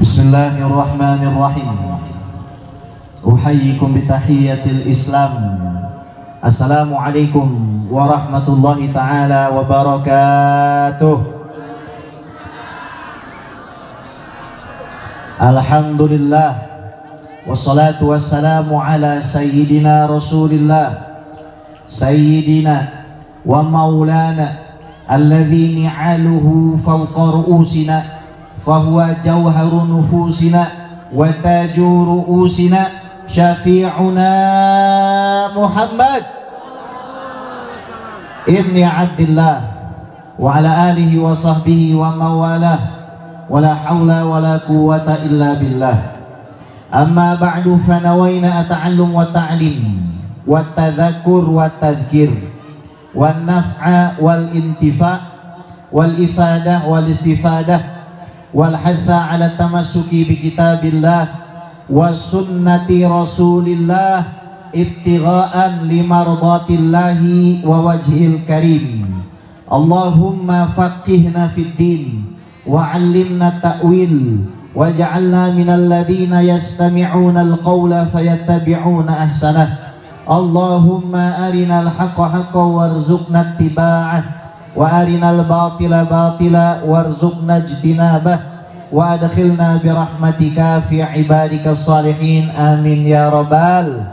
Bismillahirrahmanirrahim. Uhayyikum bitahiyyatil Islam. Assalamualaikum warahmatullahi ta'ala wabarakatuh. Alhamdulillah, wassalatu wassalamu ala sayyidina Rasulillah, sayyidina wa maulana alladhi ni'aluhu fawqa ru'usina fahuwa jawharu nufusina wa taju ru'usina syafi'una Muhammad ibni Abdillah wa ala alihi wa sahbihi wa mawalah wa la hawla wa la quwwata illa billah. Amma ba'du, fanawayna ata'allum wa ta'lim wa tadhakur wa tadhkir wa naf'a wal intifa' wal ifadah wal istifadah wal hatha ala tamassuki bi kitabillah wa sunnati rasulillah ibtigha'an limardatillahi wa wajhil karim. Allahumma faqihna fid din wa 'allimna ta'wil waj'alna minal ladzina yastami'una al-qawla fayattabi'una ahsanah. Allahumma arinal haqqa haqqan warzuqna ittiba'ah wa arinal batila batila warzuqna ijtinabah wa adkhilna birahmatika fi ibadikas salihin, amin ya rabbal.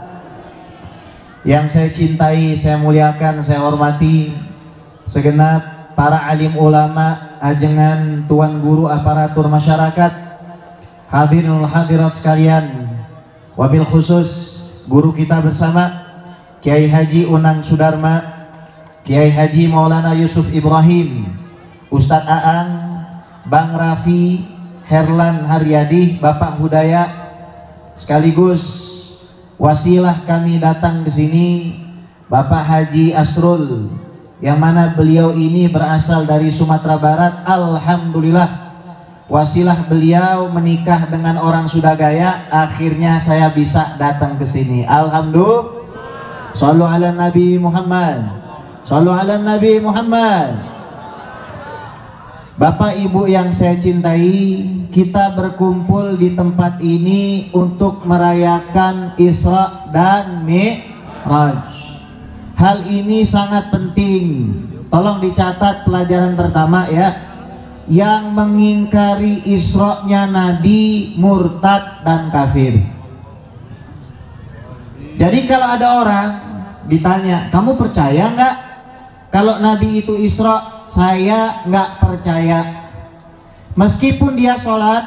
Yang saya cintai, saya muliakan, saya hormati segenap para alim ulama, ajengan, tuan guru, aparatur masyarakat, hadirin hadirat sekalian, wabil khusus guru kita bersama Kiai Haji Unang Sudarma, Kiai Haji Maulana Yusuf Ibrahim, Ustadz Aang, Bang Rafi, Herlan Haryadi, Bapak Hudaya, sekaligus wasilah kami datang ke sini Bapak Haji Asrul, yang mana beliau ini berasal dari Sumatera Barat. Alhamdulillah, wasilah beliau menikah dengan orang Sudagaya, akhirnya saya bisa datang ke sini. Alhamdulillah. Shallu ala Nabi Muhammad. Shallu ala Nabi Muhammad. Bapak Ibu yang saya cintai, kita berkumpul di tempat ini untuk merayakan Isra dan Mi'raj. Hal ini sangat penting. Tolong dicatat pelajaran pertama ya. Yang mengingkari Isra-nya Nabi murtad dan kafir. Jadi kalau ada orang ditanya, kamu percaya nggak kalau Nabi itu Isra? Saya nggak percaya. Meskipun dia sholat,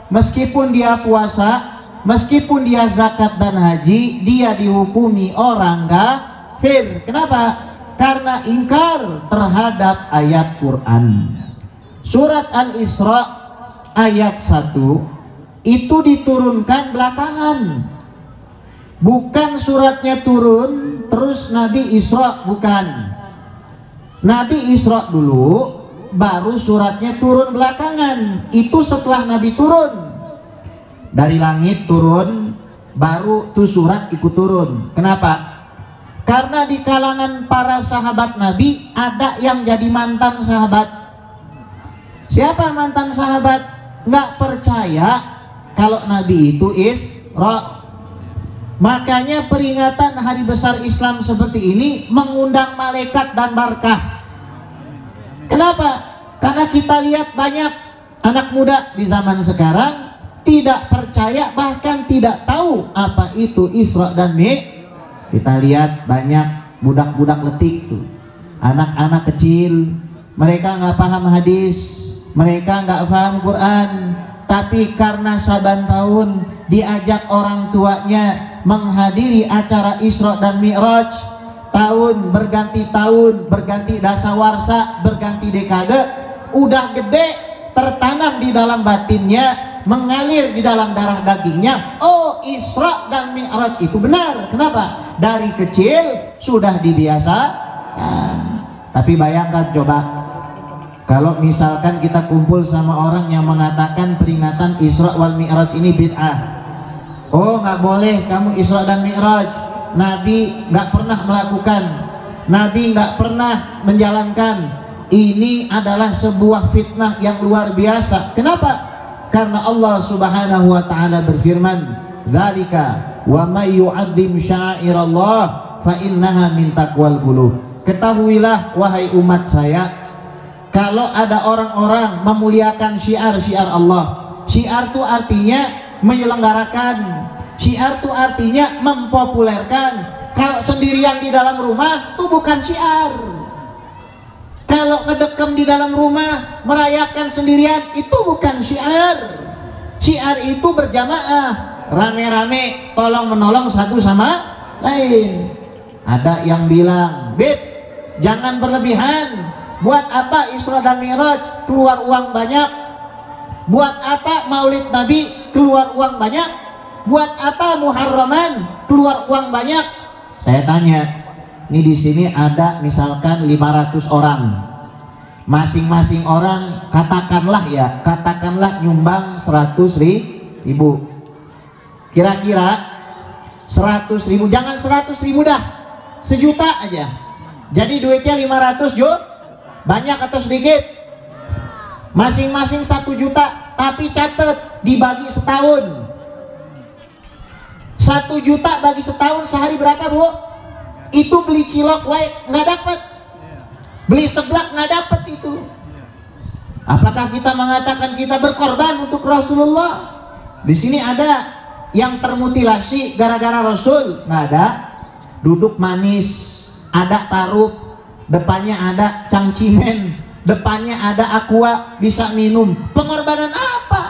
meskipun dia puasa, meskipun dia zakat dan haji, dia dihukumi orang kafir. Kenapa? Karena ingkar terhadap ayat Quran. Surat Al-Isra ayat 1 itu diturunkan belakangan. Bukan suratnya turun terus Nabi Isra, bukan. Nabi Isra dulu, baru suratnya turun belakangan. Itu setelah Nabi turun dari langit, turun, baru tuh surat ikut turun. Kenapa? Karena di kalangan para sahabat Nabi ada yang jadi mantan sahabat. Siapa mantan sahabat? Nggak percaya kalau Nabi itu Isra. Makanya peringatan hari besar Islam seperti ini mengundang malaikat dan barakah. Kenapa? Karena kita lihat banyak anak muda di zaman sekarang tidak percaya, bahkan tidak tahu apa itu Isra dan Mi'raj. Kita lihat banyak budak-budak letik tuh, anak-anak kecil, mereka nggak paham hadis, mereka nggak paham Quran, tapi karena saban tahun diajak orang tuanya menghadiri acara Isra dan Mi'raj, tahun berganti tahun, berganti dasawarsa, berganti dekade, udah gede, tertanam di dalam batinnya, mengalir di dalam darah dagingnya. Oh, Isra dan Mi'raj itu benar. Kenapa? Dari kecil sudah dibiasakan. Tapi bayangkan coba, kalau misalkan kita kumpul sama orang yang mengatakan peringatan Isra wal Mi'raj ini bid'ah. Oh, nggak boleh kamu Isra dan Mi'raj. Nabi nggak pernah melakukan, Nabi nggak pernah menjalankan. Ini adalah sebuah fitnah yang luar biasa. Kenapa? Karena Allah Subhanahu wa taala berfirman, "Dzalika wa may yu'azzim sya'airallah fa innaha min taqwal qulub." Ketahuilah wahai umat saya, kalau ada orang-orang memuliakan syiar-syiar Allah. Syiar itu artinya menyelenggarakan. Syiar itu artinya mempopulerkan. Kalau sendirian di dalam rumah itu bukan syiar. Kalau ngedekam di dalam rumah merayakan sendirian itu bukan syiar. Syiar itu berjamaah, rame-rame, tolong menolong satu sama lain. Ada yang bilang, "Beb, jangan berlebihan. Buat apa Isra dan Mi'raj keluar uang banyak? Buat apa Maulid Nabi keluar uang banyak? Buat apa Muharraman keluar uang banyak?" Saya tanya, ini di sini ada misalkan 500 orang. Masing-masing orang katakanlah nyumbang 100.000. Kira-kira 100.000, jangan 100.000 dah, 1.000.000 aja. Jadi duitnya 500 juta. Banyak atau sedikit? Masing-masing 1 juta, tapi catat dibagi setahun. 1 juta bagi setahun sehari berapa, Bu? Itu beli cilok wae nggak dapat, beli seblak nggak dapat itu. Apakah kita mengatakan kita berkorban untuk Rasulullah? Di sini ada yang termutilasi gara-gara Rasul? Nggak ada. Duduk manis, ada tarup, depannya ada cangcimen, depannya ada aqua, bisa minum. Pengorbanan apa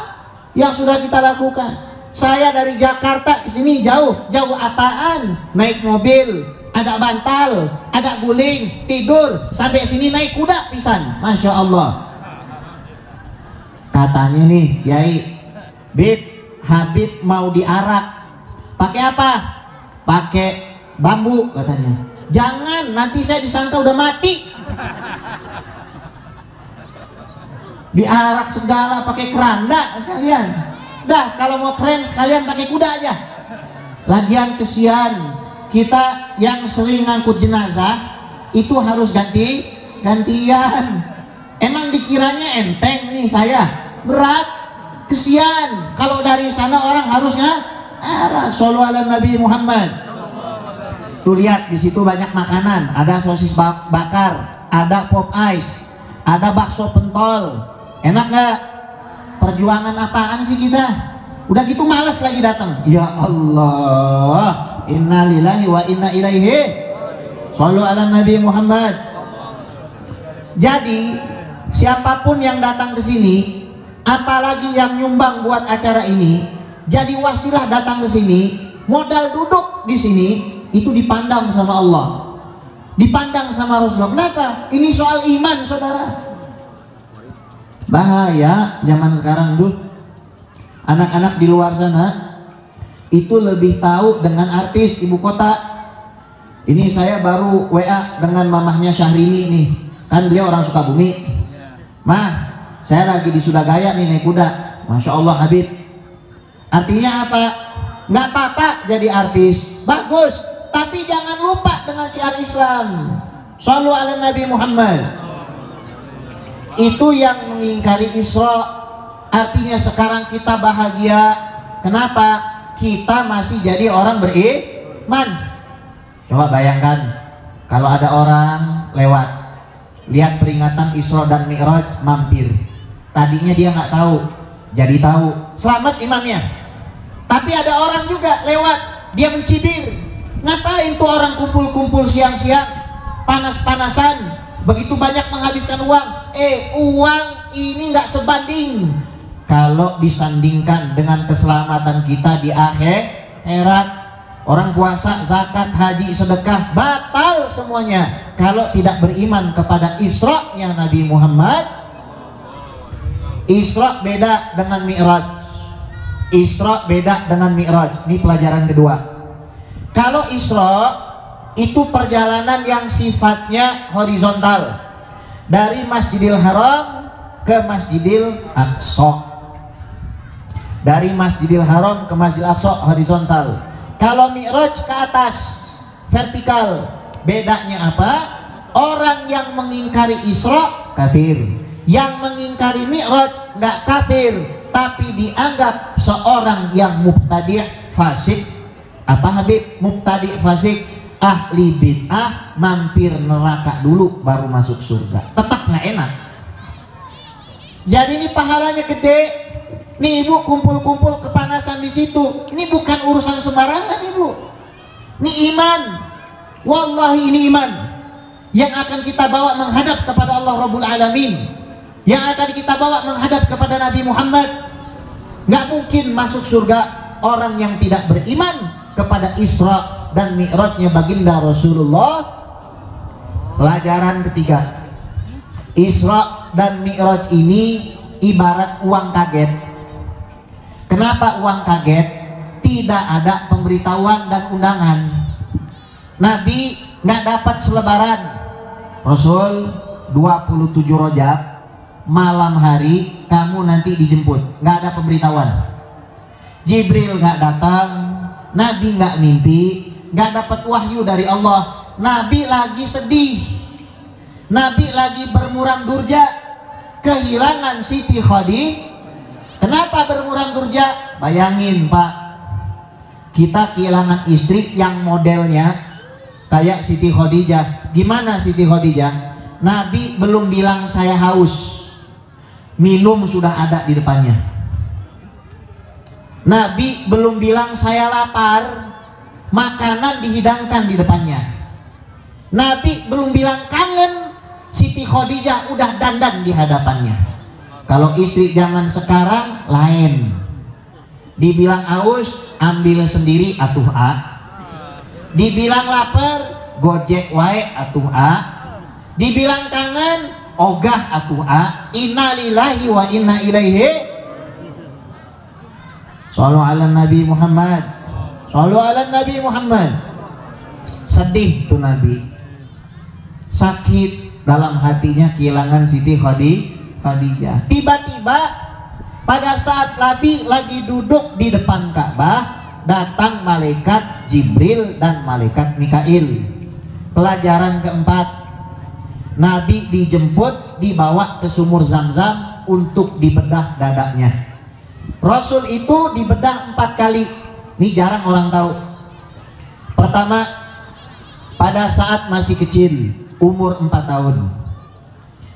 yang sudah kita lakukan? Saya dari Jakarta ke sini jauh apaan? Naik mobil, ada bantal, ada guling, tidur, sampai sini naik kuda pisan. Masya Allah. Katanya nih, Yai, Bib, Habib mau diarak, pakai apa? Pakai bambu katanya. Jangan, nanti saya disangka udah mati. Diarak segala, pakai keranda sekalian. Dah, kalau mau keren sekalian pakai kuda aja. Lagian kesian, kita yang sering ngangkut jenazah itu harus gantian. Emang dikiranya enteng nih saya? Berat, kesian. Kalau dari sana orang harus ngarah. Shollu ala Nabi Muhammad. Tuh lihat di situ banyak makanan, ada sosis bakar, ada pop ice, ada bakso pentol. Enak nggak? Perjuangan apaan sih kita? Udah gitu males lagi datang. Ya Allah, inna lillahi wa inna ilaihi. Shollu ala Nabi Muhammad. Jadi siapapun yang datang ke sini, apalagi yang nyumbang buat acara ini, jadi wasilah datang ke sini, modal duduk di sini itu dipandang sama Allah, dipandang sama Rasulullah. Kenapa? Ini soal iman, saudara. Bahaya zaman sekarang tuh, anak-anak di luar sana itu lebih tahu dengan artis ibu kota. Ini saya baru WA dengan mamahnya Syahrini nih, kan dia orang Sukabumi. Mah, saya lagi di Sudagaya nih naik kuda. Masya Allah Habib. Artinya apa? Nggak apa-apa jadi artis, bagus, tapi jangan lupa dengan syiar Islam. Shallu ala Nabi Muhammad. Itu yang mengingkari Isra. Artinya sekarang kita bahagia. Kenapa? Kita masih jadi orang beriman. Coba bayangkan kalau ada orang lewat, lihat peringatan Isra dan Mi'raj, mampir. Tadinya dia nggak tahu, jadi tahu, selamat imannya. Tapi ada orang juga lewat, dia mencibir. Ngapain tuh orang kumpul-kumpul siang-siang, panas-panasan, begitu banyak menghabiskan uang. Uang ini nggak sebanding kalau disandingkan dengan keselamatan kita di akhirat. Orang puasa, zakat, haji, sedekah batal semuanya kalau tidak beriman kepada Isra-nya Nabi Muhammad. Isra beda dengan Mi'raj. Isra beda dengan Mi'raj. Ini pelajaran kedua. Kalau Isra itu perjalanan yang sifatnya horizontal, dari Masjidil Haram ke Masjidil Aqsa. Dari Masjidil Haram ke Masjidil Aqsa horizontal. Kalau Mi'raj ke atas, vertikal. Bedanya apa? Orang yang mengingkari Isra kafir, yang mengingkari Mi'raj nggak kafir, tapi dianggap seorang yang mubtadi' fasik. Apa Habib? Mubtadi' fasik, ahli bid'ah, mampir neraka dulu baru masuk surga. Tetap nggak enak. Jadi ini pahalanya gede. Nih ibu kumpul-kumpul kepanasan di situ. Ini bukan urusan sembarangan ibu. Ini iman. Wallahi ini iman yang akan kita bawa menghadap kepada Allah Rabbul Alamin, yang akan kita bawa menghadap kepada Nabi Muhammad. Nggak mungkin masuk surga orang yang tidak beriman kepada Isra dan Mi'rajnya baginda Rasulullah. Pelajaran ketiga, Isra dan Mi'raj ini ibarat uang kaget. Kenapa uang kaget? Tidak ada pemberitahuan dan undangan. Nabi nggak dapat selebaran. Rasul 27 Rajab malam hari kamu nanti dijemput, nggak ada pemberitahuan. Jibril nggak datang, Nabi nggak mimpi, nggak dapat wahyu dari Allah. Nabi lagi sedih, Nabi lagi bermuram durja, kehilangan Siti Khadijah. Kenapa bermuram durja? Bayangin Pak, kita kehilangan istri yang modelnya kayak Siti Khadijah. Gimana Siti Khadijah? Nabi belum bilang saya haus, minum sudah ada di depannya. Nabi belum bilang saya lapar, makanan dihidangkan di depannya. Nabi belum bilang kangen, Siti Khadijah udah dandan di hadapannya. Kalau istri zaman sekarang lain, dibilang haus ambil sendiri atuh a, dibilang lapar gojek wae atuh a, dibilang kangen ogah atuh a. Inna lillahi wa inna ilaihi. Shallu ala Nabi Muhammad, shallu ala Nabi Muhammad. Sedih tuh Nabi, sakit dalam hatinya kehilangan Siti Khadijah. Tiba-tiba pada saat Nabi lagi duduk di depan Ka'bah, datang malaikat Jibril dan malaikat Mikail. Pelajaran keempat, Nabi dijemput, dibawa ke sumur Zam-Zam untuk dibedah dadanya. Rasul itu dibedah 4 kali. Ini jarang orang tahu. Pertama, pada saat masih kecil, umur 4 tahun.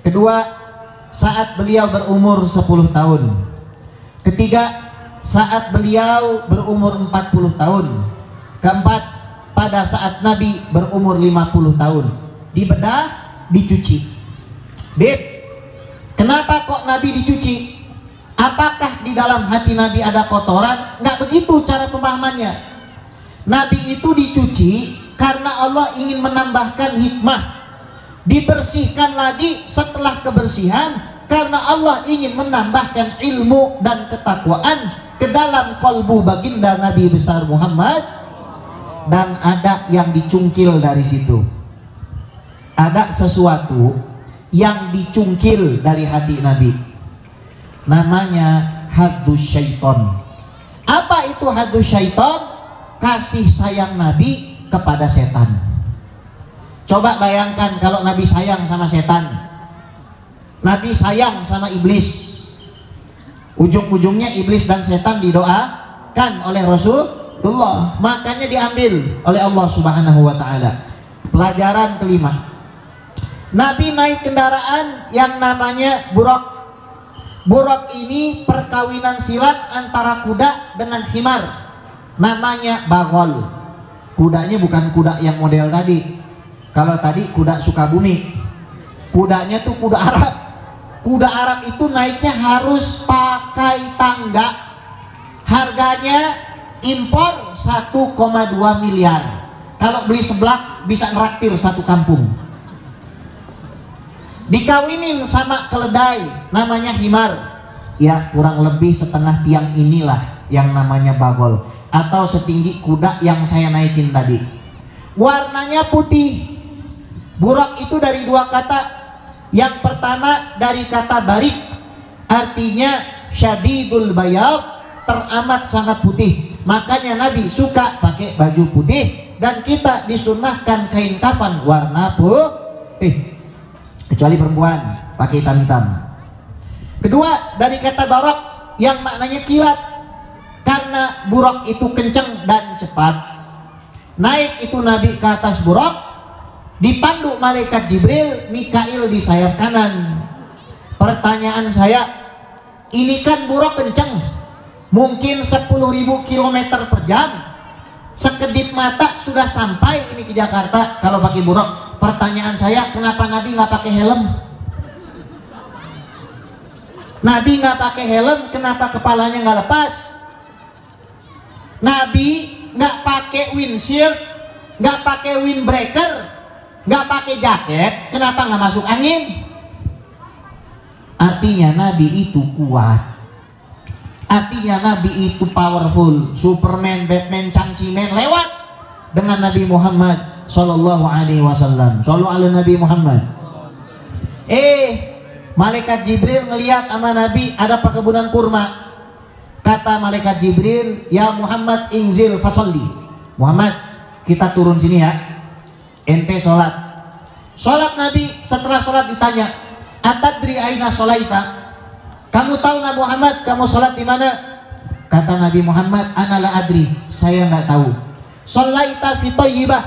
Kedua, saat beliau berumur 10 tahun. Ketiga, saat beliau berumur 40 tahun. Keempat, pada saat Nabi berumur 50 tahun. Dibedah, dicuci. Beb, kenapa kok Nabi dicuci? Apakah di dalam hati Nabi ada kotoran? Nggak begitu cara pemahamannya. Nabi itu dicuci karena Allah ingin menambahkan hikmah. Dibersihkan lagi setelah kebersihan karena Allah ingin menambahkan ilmu dan ketakwaan ke dalam kalbu baginda Nabi besar Muhammad. Dan ada yang dicungkil dari situ. Ada sesuatu yang dicungkil dari hati Nabi. Namanya hadus syaiton. Apa itu hadus syaiton? Kasih sayang Nabi kepada setan. Coba bayangkan kalau Nabi sayang sama setan, Nabi sayang sama iblis, ujung-ujungnya iblis dan setan didoakan oleh Rasulullah, makanya diambil oleh Allah Subhanahu wa Ta'ala. Pelajaran kelima, Nabi naik kendaraan yang namanya buraq. Buraq ini perkawinan silat antara kuda dengan himar, namanya bagol. Kudanya bukan kuda yang model tadi. Kalau tadi kuda Sukabumi, kudanya tuh kuda Arab. Kuda Arab itu naiknya harus pakai tangga. Harganya impor 1,2 miliar. Kalau beli seblak bisa neraktir satu kampung. Dikawinin sama keledai namanya himar. Ya kurang lebih setengah tiang inilah yang namanya bagol, atau setinggi kuda yang saya naikin tadi. Warnanya putih. Buraq itu dari 2 kata. Yang pertama dari kata barik, artinya syadidul bayad, teramat sangat putih. Makanya Nabi suka pakai baju putih, dan kita disunnahkan kain kafan warna putih, kecuali perempuan pakai hitam-hitam. Kedua dari kata barak, yang maknanya kilat, karena buraq itu kencang dan cepat. Naik itu Nabi ke atas buraq, dipandu malaikat Jibril, Mikail di sayap kanan. Pertanyaan saya, ini kan buraq kencang, mungkin 10.000 km per jam, sekedip mata sudah sampai ini ke Jakarta kalau pakai buraq. Pertanyaan saya, kenapa Nabi nggak pakai helm? Nabi nggak pakai helm, kenapa kepalanya nggak lepas? Nabi nggak pakai windshield, nggak pakai windbreaker, nggak pakai jaket, kenapa nggak masuk angin? Artinya Nabi itu kuat, artinya Nabi itu powerful. Superman, Batman, Cangcimen lewat dengan Nabi Muhammad Sallallahu Alaihi Wasallam. Sallallahu ala Nabi Muhammad. Malaikat Jibril ngelihat sama Nabi ada perkebunan kurma. Kata malaikat Jibril, ya Muhammad inzil fasolli. Muhammad, kita turun sini ya, ente sholat. Sholat Nabi, setelah sholat ditanya, atadri aina sholaita, kamu tahu nggak Muhammad kamu sholat di mana? Kata Nabi Muhammad, ana la adri, saya nggak tahu. Sholaita fi thayyibah,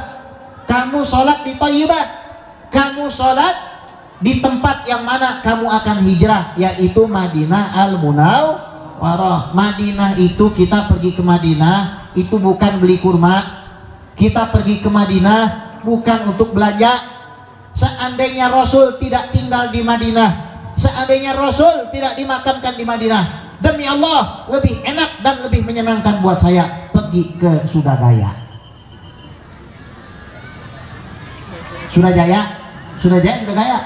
kamu sholat di Thayyibah, kamu sholat di tempat yang mana kamu akan hijrah, yaitu Madinah Al-Munawwarah. Madinah itu, kita pergi ke Madinah itu bukan beli kurma, kita pergi ke Madinah bukan untuk belanja. Seandainya Rasul tidak tinggal di Madinah, seandainya Rasul tidak dimakamkan di Madinah, demi Allah lebih enak dan lebih menyenangkan buat saya pergi ke Sudagaya. Sudajaya, Sudajaya, Sudagaya,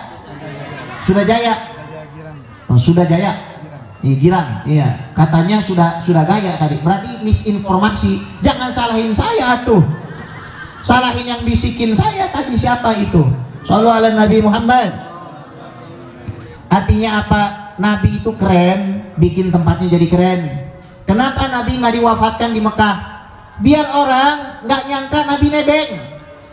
Sudajaya, Sudajaya, Girang, iya. Katanya Sudagaya tadi. Berarti misinformasi. Jangan salahin saya tuh. Salahin yang bisikin saya tadi siapa itu? Shallallahu ala Nabi Muhammad. Artinya apa? Nabi itu keren, bikin tempatnya jadi keren. Kenapa Nabi nggak diwafatkan di Mekah? Biar orang nggak nyangka Nabi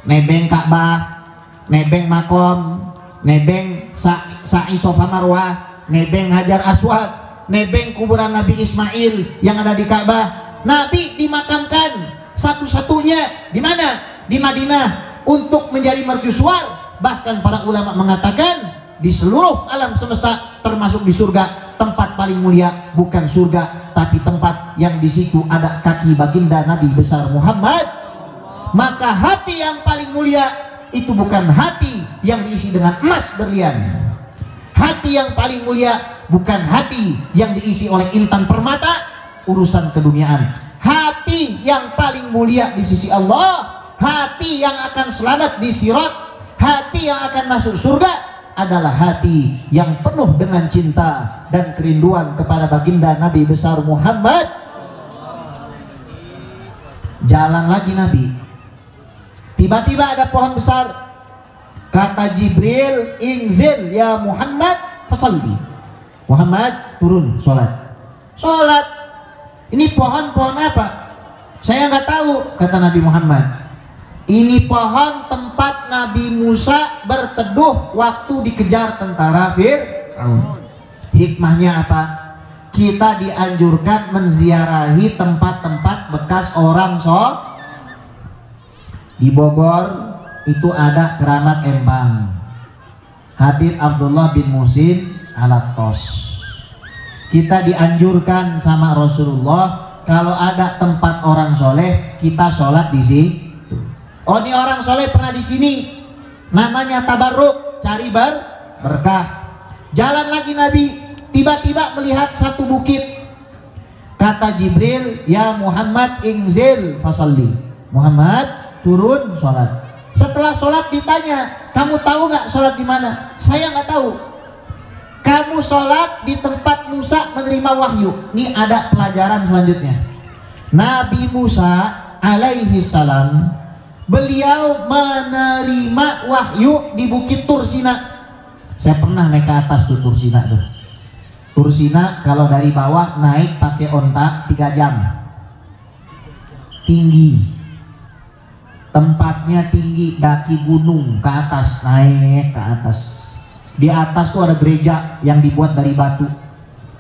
nebeng Ka'bah, nebeng makom, nebeng sa'i Safa Marwah, nebeng Hajar Aswad, nebeng kuburan Nabi Ismail yang ada di Ka'bah. Nabi dimakamkan satu-satunya di mana? Di Madinah, untuk menjadi mercusuar. Bahkan para ulama mengatakan di seluruh alam semesta termasuk di surga, tempat paling mulia bukan surga tapi tempat yang di situ ada kaki baginda Nabi besar Muhammad. Maka hati yang paling mulia itu bukan hati yang diisi dengan emas berlian. Hati yang paling mulia bukan hati yang diisi oleh intan permata, urusan keduniaan. Hati yang paling mulia di sisi Allah, hati yang akan selamat di sirat, hati yang akan masuk surga adalah hati yang penuh dengan cinta dan kerinduan kepada baginda Nabi besar Muhammad. Jalan lagi Nabi, tiba-tiba ada pohon besar. Kata Jibril, inzil ya Muhammad fasalli. Muhammad turun sholat. Sholat. Ini pohon apa? Saya nggak tahu, kata Nabi Muhammad. Ini pohon tempat Nabi Musa berteduh waktu dikejar tentara Fir'aun. Hikmahnya apa? Kita dianjurkan menziarahi tempat-tempat bekas orang di Bogor itu ada Keramat Embang, Habib Abdullah bin Muhsin Alatos. Kita dianjurkan sama Rasulullah kalau ada tempat orang soleh kita sholat di sini. Oh, ini orang soleh pernah di sini, namanya tabarruk, cari berkah. Jalan lagi Nabi, tiba-tiba melihat satu bukit. Kata Jibril, ya Muhammad inzil fasalli. Muhammad turun sholat. Setelah sholat ditanya, kamu tahu nggak sholat di mana? Saya nggak tahu. Kamu sholat di tempat Musa menerima wahyu. Ini ada pelajaran selanjutnya. Nabi Musa alaihi salam, beliau menerima wahyu di Bukit Tursina. Saya pernah naik ke atas tuh Tursina tuh. Tursina kalau dari bawah naik pakai onta 3 jam. Tinggi. Tempatnya tinggi, daki gunung ke atas, naik ke atas. Di atas tuh ada gereja yang dibuat dari batu.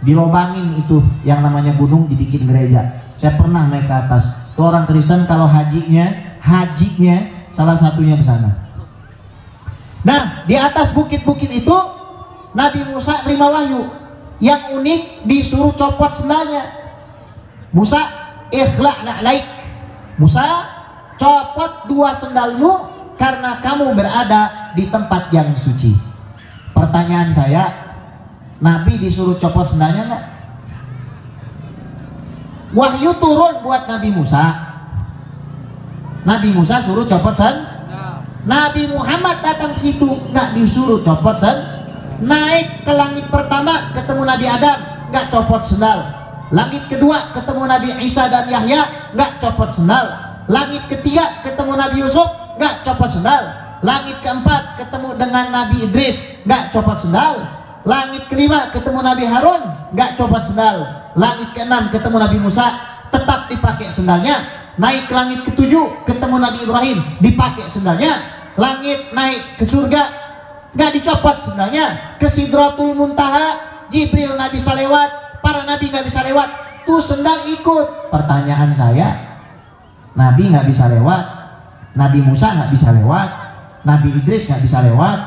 dilobangin itu yang namanya gunung, dibikin gereja. Saya pernah naik ke atas. Tuh orang Kristen kalau hajinya salah satunya ke sana. Nah, di atas bukit-bukit itu Nabi Musa terima wahyu. Yang unik, disuruh copot sendalnya. Musa, ikhla'na alaik. Musa, copot 2 sendalmu karena kamu berada di tempat yang suci. Pertanyaan saya, Nabi disuruh copot sendalnya enggak? Wahyu turun buat Nabi Musa. Nabi Musa suruh copot sendal. Nabi Muhammad datang ke situ nggak disuruh copot sendal. Naik ke langit pertama ketemu Nabi Adam, nggak copot sendal. Langit kedua ketemu Nabi Isa dan Yahya, nggak copot sendal. Langit ketiga ketemu Nabi Yusuf, nggak copot sendal. Langit keempat ketemu dengan Nabi Idris, nggak copot sendal. Langit kelima ketemu Nabi Harun, nggak copot sendal. Langit keenam ketemu Nabi Musa, tetap dipakai sendalnya. Naik ke langit ketujuh ketemu Nabi Ibrahim, dipakai sendalnya. Langit naik ke surga, nggak dicopot sendalnya. Ke Sidratul Muntaha, Jibril nggak bisa lewat, para nabi nggak bisa lewat, tuh sendal ikut. Pertanyaan saya, Nabi nggak bisa lewat, Nabi Musa nggak bisa lewat, Nabi Idris nggak bisa lewat,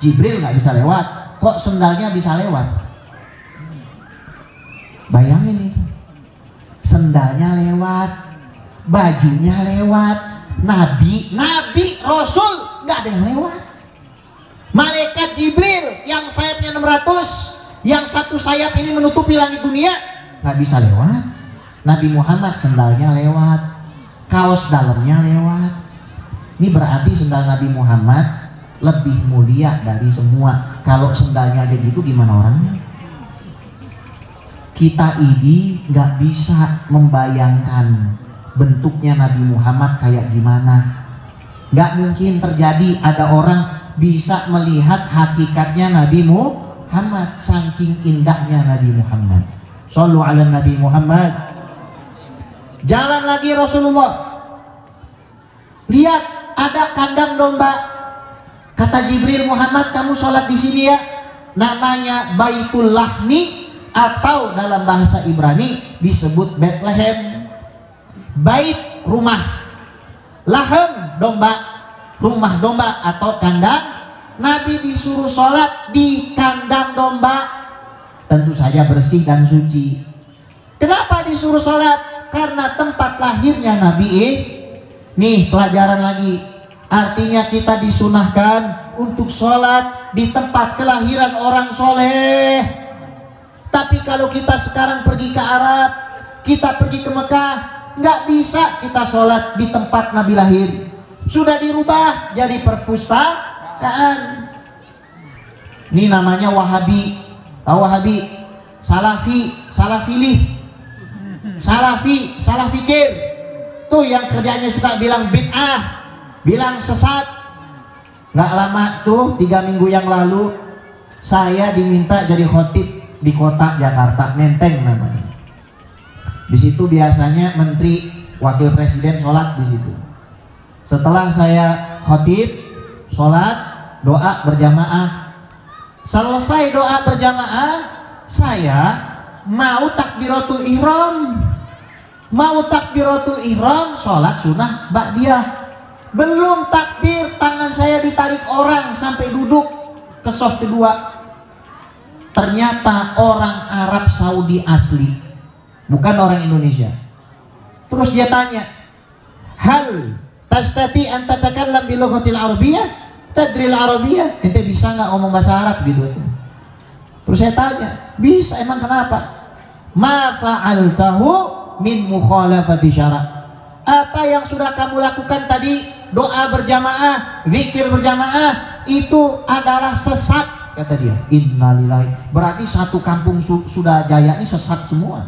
Jibril nggak bisa lewat, kok sendalnya bisa lewat? Bayangin itu, sendalnya lewat, bajunya lewat, Nabi, Rasul nggak ada yang lewat. Malaikat Jibril yang sayapnya 600, yang satu sayap ini menutupi langit dunia, nggak bisa lewat. Nabi Muhammad sendalnya lewat, kaos dalamnya lewat. Ini berarti sendal Nabi Muhammad lebih mulia dari semua. Kalau sendalnya aja gitu, gimana orangnya? Kita ini nggak bisa membayangkan bentuknya Nabi Muhammad kayak gimana. Nggak mungkin terjadi ada orang bisa melihat hakikatnya Nabi Muhammad, saking indahnya Nabi Muhammad. Shallu ala Nabi Muhammad. Jalan lagi Rasulullah, lihat ada kandang domba. Kata Jibril, Muhammad kamu sholat di sini ya. Namanya Baitul Lahmi, atau dalam bahasa Ibrani disebut Bethlehem. Bait rumah, lahem domba, rumah domba atau kandang. Nabi disuruh sholat di kandang domba, tentu saja bersih dan suci. Kenapa disuruh sholat? Karena tempat lahirnya Nabi. Nih pelajaran lagi, artinya kita disunahkan untuk sholat di tempat kelahiran orang soleh. Tapi kalau kita sekarang pergi ke Arab, kita pergi ke Mekah, nggak bisa kita sholat di tempat Nabi lahir. Sudah dirubah jadi perpustakaan. Ini namanya Wahabi. Tahu Wahabi? Salafi, salafilih, salafi, salafikir. Tuh yang kerjanya suka bilang bid'ah, bilang sesat. Nggak lama tuh, 3 minggu yang lalu saya diminta jadi khotib di kota Jakarta, Menteng namanya. Di situ biasanya menteri, wakil presiden sholat di situ. Setelah saya khotib, sholat, doa berjamaah. Selesai doa berjamaah, saya mau takbiratul ihram. Mau takbiratul ihram, sholat sunnah ba'diyah. Belum takbir, tangan saya ditarik orang sampai duduk ke soft kedua. Ternyata orang Arab Saudi asli, bukan orang Indonesia. Terus dia tanya, hal tastati an tatakallam bil lughatil arabiyyah, tadril arabiyyah? Ente bisa nggak ngomong bahasa Arab gitu? Terus saya tanya, bisa, emang kenapa? Ma fa'altahu min mukhalafati syara'. Apa yang sudah kamu lakukan tadi, doa berjamaah, zikir berjamaah, itu adalah sesat, kata dia. Innalillahi. Berarti satu kampung sudah jaya ini sesat semua.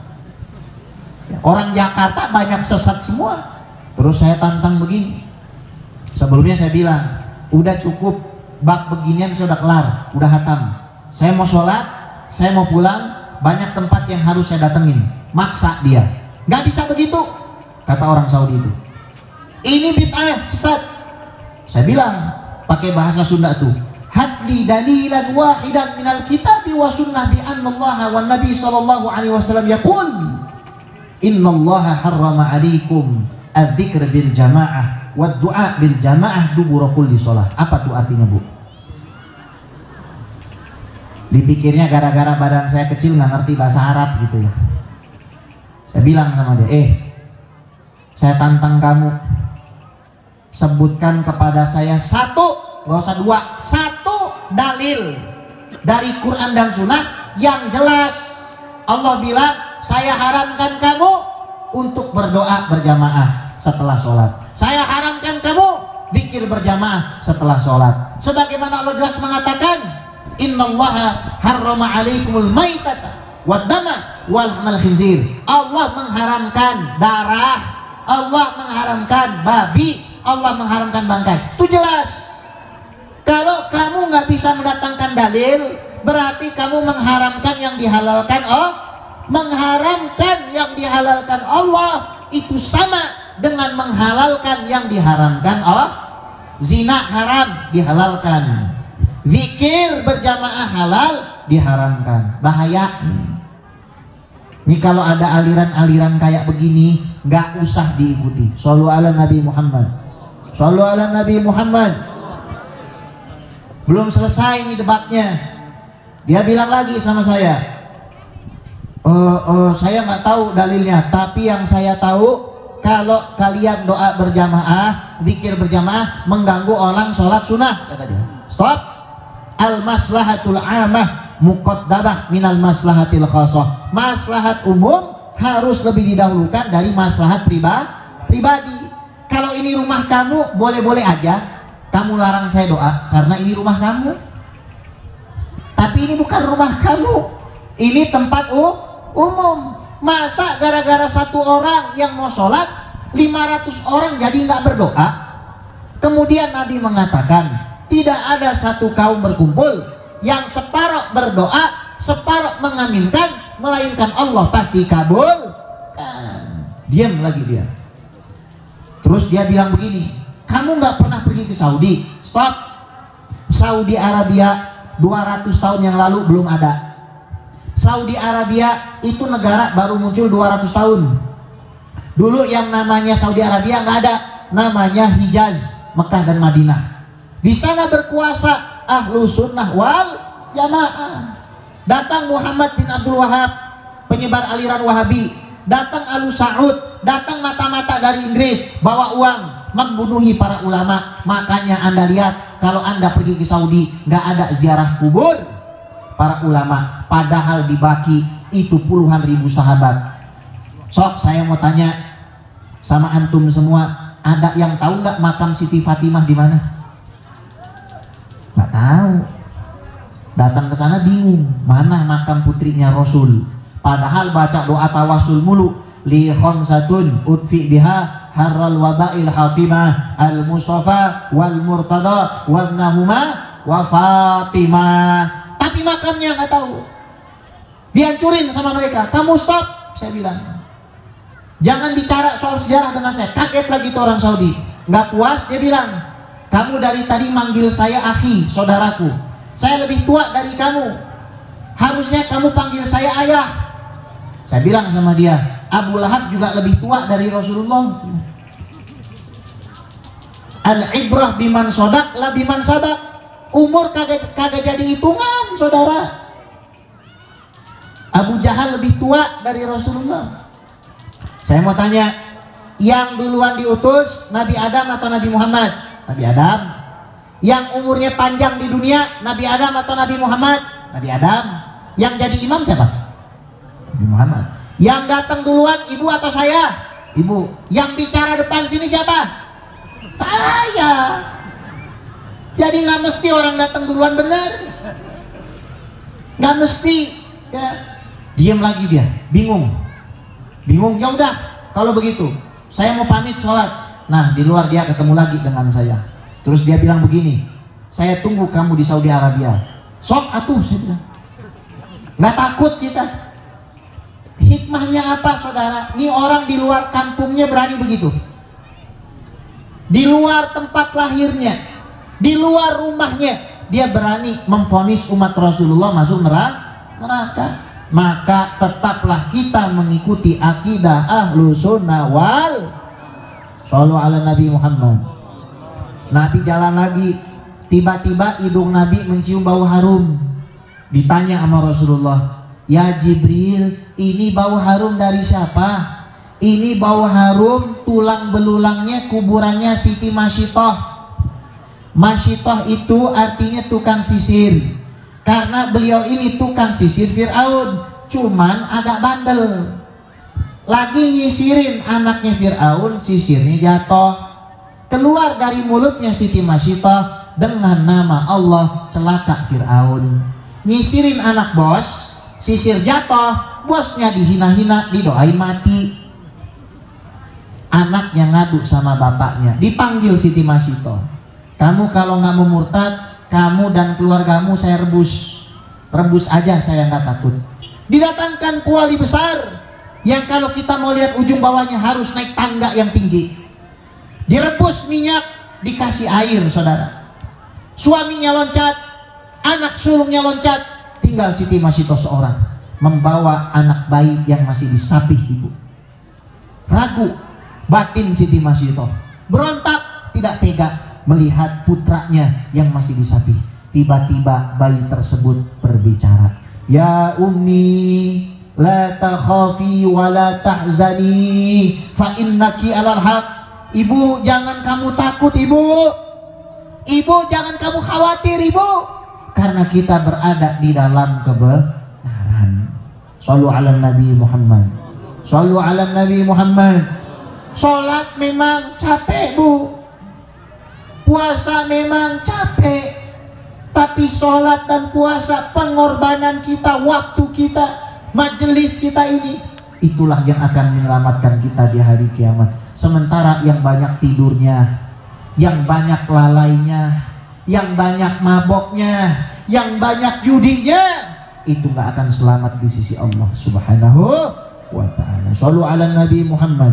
Orang Jakarta banyak sesat semua. Terus saya tantang begini. Sebelumnya saya bilang, udah cukup, bab beginian saya udah kelar, udah hatam. Saya mau sholat, saya mau pulang, banyak tempat yang harus saya datengin. Maksa dia. Nggak bisa begitu, kata orang Saudi itu. Ini bid'ah, sesat. Saya bilang pakai bahasa Sunda tuh, hadli dalilan wahidan minal kitabi wa sunnah bi anna Allah wa Nabi sallallahu alaihi wasallam yaqul innallaha harrama alaikum adzikr bil jamaah wa du'a bil jamaah dubura kulli shalah. Apa tuh artinya, Bu? Dipikirnya gara-gara badan saya kecil nggak ngerti bahasa Arab gitu ya. Saya bilang sama dia, saya tantang kamu, sebutkan kepada saya satu, nggak usah dua, satu dalil dari Quran dan Sunnah yang jelas Allah bilang saya haramkan kamu untuk berdoa berjamaah setelah sholat, saya haramkan kamu zikir berjamaah setelah sholat. Sebagaimana Allah jelas mengatakan innallaha harrama alaikumul maitata wad dama wal lahmal khinzir. Allah mengharamkan darah, Allah mengharamkan babi, Allah mengharamkan bangkai. Itu jelas. Kalau kamu nggak bisa mendatangkan dalil, berarti kamu mengharamkan yang dihalalkan mengharamkan yang dihalalkan Allah itu sama dengan menghalalkan yang diharamkan zina haram dihalalkan, zikir berjamaah halal diharamkan. Bahaya. Ini kalau ada aliran-aliran kayak begini nggak usah diikuti. Shallu ala Nabi Muhammad. Shallu ala Nabi Muhammad. Belum selesai ini debatnya. Dia bilang lagi sama saya, saya nggak tahu dalilnya, tapi yang saya tahu kalau kalian doa berjamaah, zikir berjamaah mengganggu orang sholat sunnah, kata dia. Stop. Al maslahatul amah muqaddamah minal maslahatil khassah. Maslahat umum harus lebih didahulukan dari maslahat pribadi. Kalau ini rumah kamu, boleh-boleh aja kamu larang saya doa karena ini rumah kamu. Tapi ini bukan rumah kamu, ini tempat umum. Masa gara-gara satu orang yang mau sholat 500 orang jadi nggak berdoa? Kemudian Nabi mengatakan tidak ada satu kaum berkumpul yang separuh berdoa, separuh mengaminkan, melainkan Allah pasti kabulkan. Diam lagi dia. Terus dia bilang begini, kamu nggak pernah pergi ke Saudi? Stop. Saudi Arabia 200 tahun yang lalu belum ada. Saudi Arabia itu negara baru muncul 200 tahun. Dulu yang namanya Saudi Arabia nggak ada, namanya Hijaz, Mekah dan Madinah. Di sana berkuasa ahlu sunnah wal jamaah. Datang Muhammad bin Abdul Wahab, penyebar aliran Wahabi. Datang Alu Sa'ud, datang mata-mata dari Inggris, bawa uang, membunuhi para ulama. Makanya Anda lihat kalau Anda pergi ke Saudi nggak ada ziarah kubur para ulama, padahal di Baki itu puluhan ribu sahabat. Sok saya mau tanya sama antum semua, ada yang tahu nggak makam Siti Fatimah di mana? Nggak tahu. Datang ke sana bingung, mana makam putrinya Rasul. Padahal baca doa tawasul mulu. Li khamsatun udfi biha harral wabail hatimah al mustafa wal murtada wa ibnahuma wa Fatimah. Tapi makamnya nggak tahu, dihancurin sama mereka. Kamu stop, saya bilang. Jangan bicara soal sejarah dengan saya. Kaget lagi tuh orang Saudi. Nggak puas, dia bilang, kamu dari tadi manggil saya akhi, saudaraku. Saya lebih tua dari kamu. Harusnya kamu panggil saya ayah. Saya bilang sama dia, Abu Lahab juga lebih tua dari Rasulullah. Al-ibrah biman sodak la biman sabak. Umur kagak jadi hitungan, saudara. Abu Jahal lebih tua dari Rasulullah. Saya mau tanya, yang duluan diutus Nabi Adam atau Nabi Muhammad? Nabi Adam. Yang umurnya panjang di dunia Nabi Adam atau Nabi Muhammad? Nabi Adam. Yang jadi imam siapa? Nabi Muhammad. Yang datang duluan ibu atau saya? Ibu. Yang bicara depan sini siapa? Saya. Jadi nggak mesti orang datang duluan, benar? Nggak mesti. Ya. Diam lagi dia, bingung. Bingung. Ya udah, kalau begitu, saya mau pamit sholat. Nah, di luar dia ketemu lagi dengan saya. Terus dia bilang begini, saya tunggu kamu di Saudi Arabia. Sok atuh, saya bilang. Nggak takut kita. Hikmahnya apa, saudara? Ini orang di luar kampungnya berani begitu. Di luar tempat lahirnya, di luar rumahnya, dia berani memvonis umat Rasulullah masuk neraka. Maka tetaplah kita mengikuti akidah ahlu sunnah wal. Shallu ala Nabi Muhammad. Nabi jalan lagi, tiba-tiba hidung Nabi mencium bau harum. Ditanya sama Rasulullah, ya Jibril, ini bau harum dari siapa? Ini bau harum tulang belulangnya kuburannya Siti Masyitoh. Masyitoh itu artinya tukang sisir. Karena beliau ini tukang sisir Fir'aun, cuman agak bandel. Lagi nyisirin anaknya Fir'aun, sisirnya jatuh. Keluar dari mulutnya Siti Masyitoh dengan nama Allah, celaka Fir'aun. Nyisirin anak bos, sisir jatuh, bosnya dihina-hina, didoain mati. Anaknya ngadu sama bapaknya, dipanggil Siti Masyitoh. Kamu kalau nggak mau murtad, kamu dan keluargamu saya rebus aja, saya nggak takut. Didatangkan kuali besar yang kalau kita mau lihat ujung bawahnya harus naik tangga yang tinggi. Direbus minyak, dikasih air, saudara. Suaminya loncat, anak sulungnya loncat, tinggal Siti Masyitoh seorang membawa anak bayi yang masih disapih ibu. Ragu batin Siti Masyitoh, berontak, tidak tega melihat putranya yang masih disapih. Tiba-tiba bayi tersebut berbicara, ya ummi la takhafi wa la tahzani fa innaki alal haq. Ibu, jangan kamu takut ibu. Ibu, jangan kamu khawatir ibu, karena kita berada di dalam kebenaran. Shallu ala Nabi Muhammad. Shallu ala Nabi Muhammad. Sholat memang capek bu, puasa memang capek, tapi sholat dan puasa, pengorbanan kita, waktu kita, majelis kita ini, itulah yang akan menyelamatkan kita di hari kiamat. Sementara yang banyak tidurnya, yang banyak lalainya, yang banyak maboknya, yang banyak judinya, itu nggak akan selamat di sisi Allah Subhanahu wa ta'ala. Shallu ala Nabi Muhammad.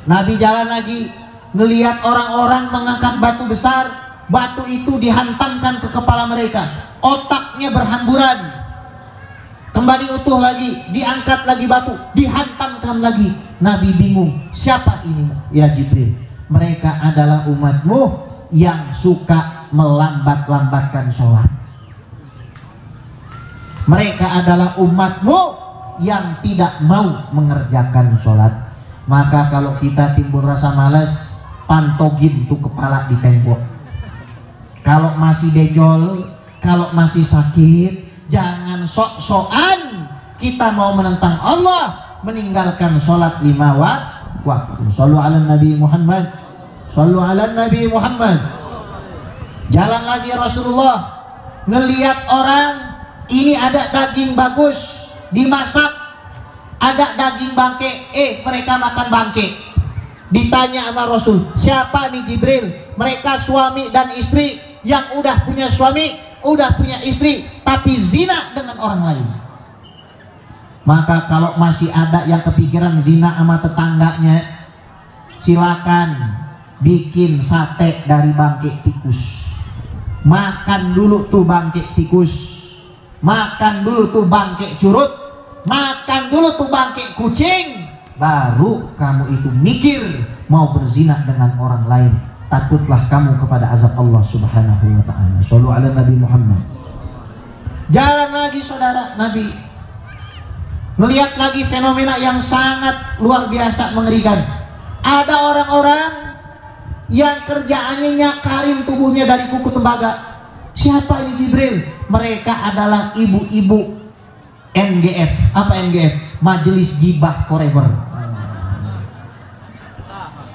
Nabi jalan lagi, ngelihat orang-orang mengangkat batu besar, batu itu dihantamkan ke kepala mereka, otaknya berhamburan. Kembali utuh lagi, diangkat lagi batu, dihantamkan lagi. Nabi bingung, siapa ini? Ya Jibril, mereka adalah umatmu yang suka melambat-lambatkan sholat. Mereka adalah umatmu yang tidak mau mengerjakan sholat. Maka kalau kita timbul rasa malas, pantogin tuh kepala di tembok. Kalau masih benjol, kalau masih sakit, jangan sok-sokan kita mau menentang Allah, meninggalkan sholat 5 waktu. Shallu ala Nabi Muhammad. Shallu ala Nabi Muhammad. Jalan lagi Rasulullah, ngelihat orang ini ada daging bagus dimasak, ada daging bangke, mereka makan bangke. Ditanya sama Rasul, siapa nih Jibril? Mereka suami dan istri yang udah punya suami, udah punya istri, tapi zina dengan orang lain. Maka kalau masih ada yang kepikiran zina sama tetangganya, silakan bikin sate dari bangke tikus. Makan dulu tuh bangke tikus, makan dulu tuh bangke curut, makan dulu tuh bangke kucing, baru kamu itu mikir mau berzina dengan orang lain. Takutlah kamu kepada azab Allah Subhanahu wa ta'ala. Shallu ala Nabi Muhammad. Jalan lagi saudara, Nabi melihat lagi fenomena yang sangat luar biasa mengerikan. Ada orang-orang yang kerjaannya nyakarin tubuhnya dari kuku tembaga. Siapa ini Jibril? Mereka adalah ibu-ibu MGF. Apa MGF? Majelis Gibah Forever.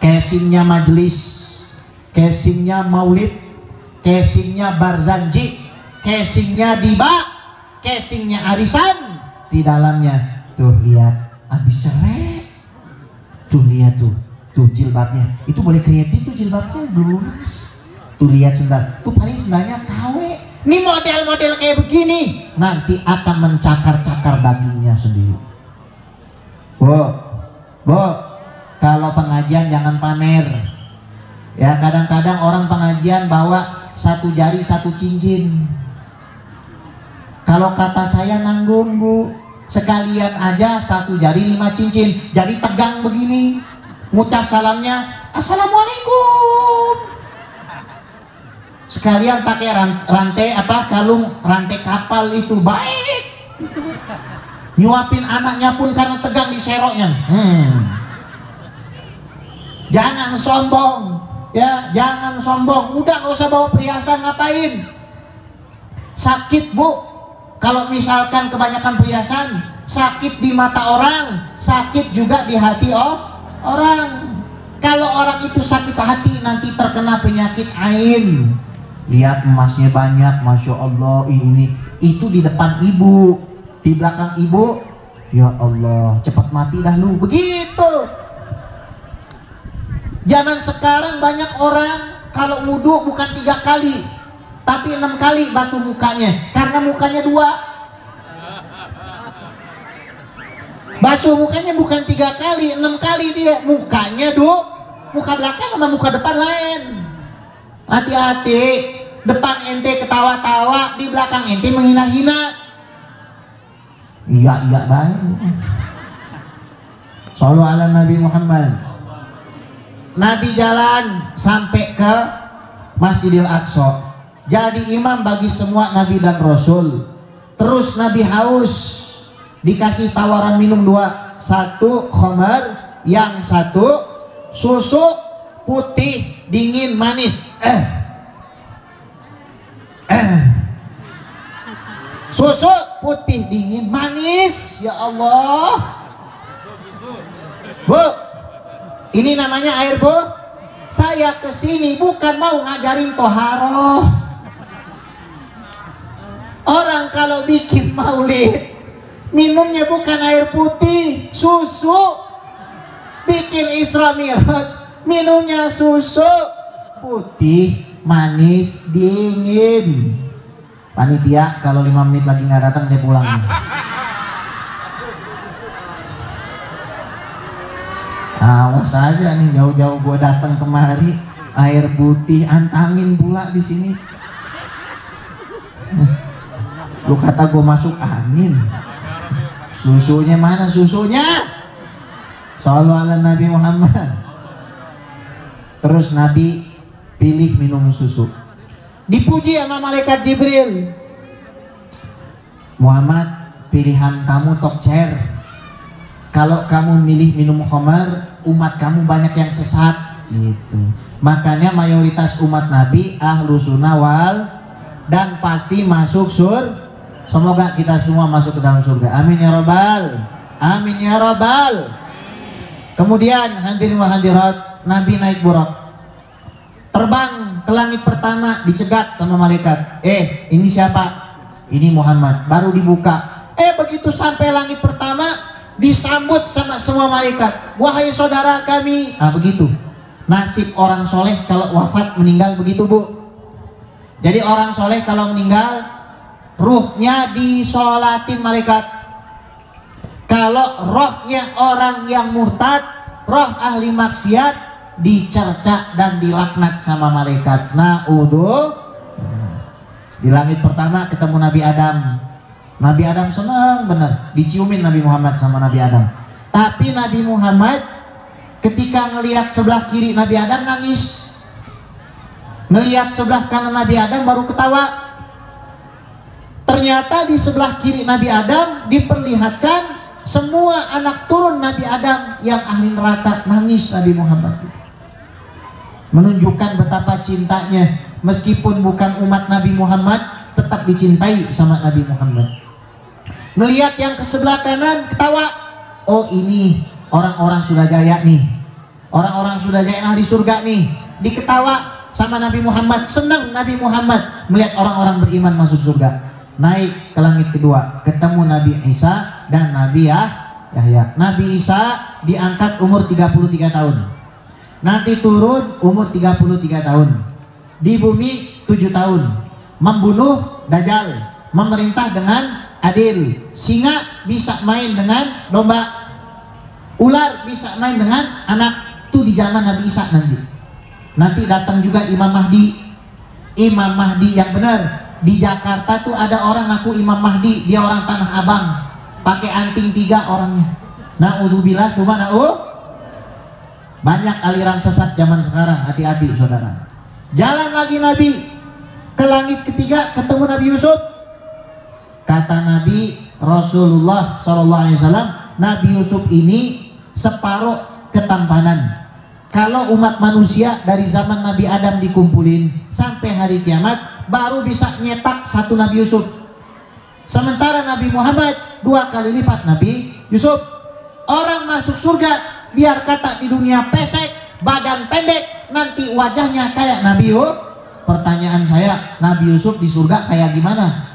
Casingnya majelis, casingnya maulid, casingnya barzanji, casingnya diba, casingnya arisan. Di dalamnya tuh lihat habis cerai, tuh lihat tuh jilbabnya, itu boleh kredit tuh jilbabnya lunas. Tuh lihat sendal, tuh paling sendalnya KW. Ini model-model kayak begini nanti akan mencakar-cakar dagingnya sendiri. Bu, kalau pengajian jangan pamer. Ya kadang-kadang orang pengajian bawa satu jari satu cincin. Kalau kata saya nanggung Bu, sekalian aja satu jari 5 cincin, jadi tegang begini. Ngucap salamnya Assalamualaikum. Sekalian pakai rantai kalung rantai kapal itu baik. Nyuapin anaknya pun karena tegang diseroknya. Jangan sombong, ya, jangan sombong. Udah nggak usah bawa perhiasan, ngapain? Sakit Bu, kalau misalkan kebanyakan perhiasan, sakit di mata orang, sakit juga di hati orang. Kalau orang itu sakit hati, nanti terkena penyakit ain. Lihat emasnya banyak, Masya Allah, ini itu di depan ibu, di belakang ibu, ya Allah, cepat mati dah lu, begitu. Zaman sekarang banyak orang kalau wudhu bukan 3 kali, tapi 6 kali basuh mukanya, karena mukanya 2. Basuh mukanya bukan 3 kali, 6 kali dia, mukanya muka belakang sama muka depan lain. Hati-hati, depan ente ketawa-tawa, di belakang ente menghina-hina. Iya baik. Shallu ala Nabi Muhammad. Nabi jalan sampai ke Masjidil Aqsa, jadi imam bagi semua nabi dan rasul. Terus Nabi haus, dikasih tawaran minum 2, satu khamar, yang satu susu putih dingin manis. Susu putih dingin manis, ya Allah. Bu, ini namanya air Bu. Saya kesini bukan mau ngajarin toharoh. Orang kalau bikin maulid minumnya bukan air putih, susu. Bikin Isra Miraj minumnya susu putih manis dingin. Panitia, kalau 5 menit lagi nggak datang saya pulang. Awas aja nih, jauh-jauh gua datang kemari air putih, antangin pula di sini. Lu kata gua masuk angin. Susunya mana susunya? Shallu ala Nabi Muhammad. Terus Nabi pilih minum susu. Dipuji sama malaikat Jibril. Muhammad, pilihan kamu top chair. Kalau kamu milih minum khamar, umat kamu banyak yang sesat gitu. Makanya mayoritas umat Nabi ahlu sunnah wal, dan pasti masuk surga. Semoga kita semua masuk ke dalam surga. Amin ya robbal. Amin ya robbal. Kemudian hadirin wa hadirat, Nabi naik buraq, terbang ke langit pertama, dicegat sama malaikat. Ini siapa? Ini Muhammad. Baru dibuka. Begitu sampai langit pertama, disambut sama semua malaikat. Wahai saudara kami. Begitu. Nasib orang soleh kalau wafat meninggal begitu Bu. Jadi orang soleh kalau meninggal, ruhnya disolatin malaikat. Kalau rohnya orang yang murtad, roh ahli maksiat, dicerca dan dilaknat sama malaikat. Di langit pertama ketemu Nabi Adam. Nabi Adam senang bener, diciumin Nabi Muhammad sama Nabi Adam. Tapi Nabi Muhammad ketika ngelihat sebelah kiri Nabi Adam nangis, ngelihat sebelah kanan Nabi Adam baru ketawa. Ternyata di sebelah kiri Nabi Adam diperlihatkan semua anak turun Nabi Adam yang ahli neraka. Nangis Nabi Muhammad itu, menunjukkan betapa cintanya. Meskipun bukan umat Nabi Muhammad, tetap dicintai sama Nabi Muhammad. Melihat yang ke sebelah kanan ketawa. Oh, ini orang-orang sudah jaya nih, orang-orang sudah jaya ahli surga nih. Diketawa sama Nabi Muhammad. Senang Nabi Muhammad melihat orang-orang beriman masuk surga. Naik ke langit kedua, ketemu Nabi Isa dan Nabi Yahya. Nabi Isa diangkat umur 33 tahun. Nanti turun umur 33 tahun. Di bumi 7 tahun. Membunuh Dajjal, memerintah dengan adil. Singa bisa main dengan domba. Ular bisa main dengan anak. Itu di zaman Nabi Isa nanti. Nanti datang juga Imam Mahdi. Imam Mahdi yang benar. Di Jakarta tuh ada orang ngaku Imam Mahdi, dia orang Tanah Abang, pakai anting 3 orangnya. Naudzubillah, banyak aliran sesat zaman sekarang, hati-hati saudara. Jalan lagi Nabi ke langit ketiga, ketemu Nabi Yusuf. Kata Nabi Rasulullah SAW, Nabi Yusuf ini separuh ketampanan. Kalau umat manusia dari zaman Nabi Adam dikumpulin sampai hari kiamat baru bisa nyetak satu Nabi Yusuf. Sementara Nabi Muhammad 2 kali lipat Nabi Yusuf. Orang masuk surga biar kata di dunia pesek, badan pendek, nanti wajahnya kayak Nabi Yusuf. Pertanyaan saya, Nabi Yusuf di surga kayak gimana?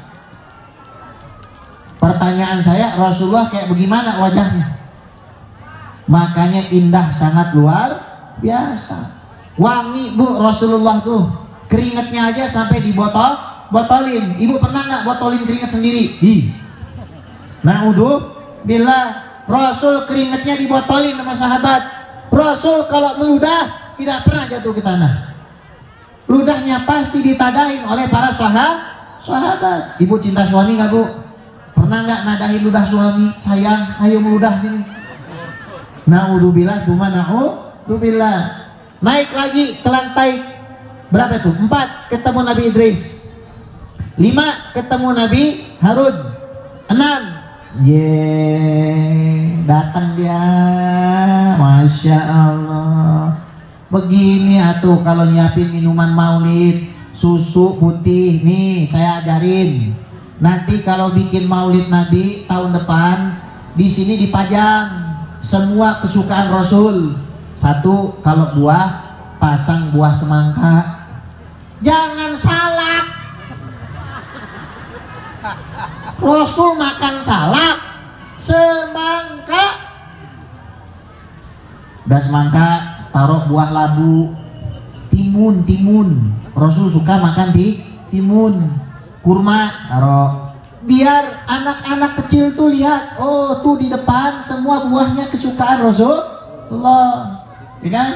Pertanyaan saya, Rasulullah kayak bagaimana wajahnya? Makanya indah, sangat luar biasa. Wangi bu Rasulullah tuh, keringetnya aja sampai botolin. Ibu pernah nggak botolin keringet sendiri? Naudzubillah. Rasul keringetnya dibotolin sama sahabat. Rasul kalau meludah tidak pernah jatuh ke tanah. Ludahnya pasti ditadain oleh para sahabat. Ibu cinta suami nggak bu? Pernah nggak nadahin ludah suami? Sayang, ayo meludah sini. Naudzubillah, tsumma naudzubillah. Naik lagi ke lantai berapa itu? 4 ketemu Nabi Idris. 5 ketemu Nabi Harun. 6 datang dia, Masya Allah. Begini atuh kalau nyiapin minuman maulid, susu putih nih saya ajarin. Nanti kalau bikin maulid Nabi tahun depan, di sini dipajang semua kesukaan Rasul. 1 kalau buah, pasang buah semangka. Jangan salak. Rasul makan salak, semangka. Udah semangka, taruh buah labu, timun. Rasul suka makan timun. Kurma, taruh. Biar anak-anak kecil tuh lihat, oh tuh di depan semua buahnya kesukaan Rasulullah, ya kan?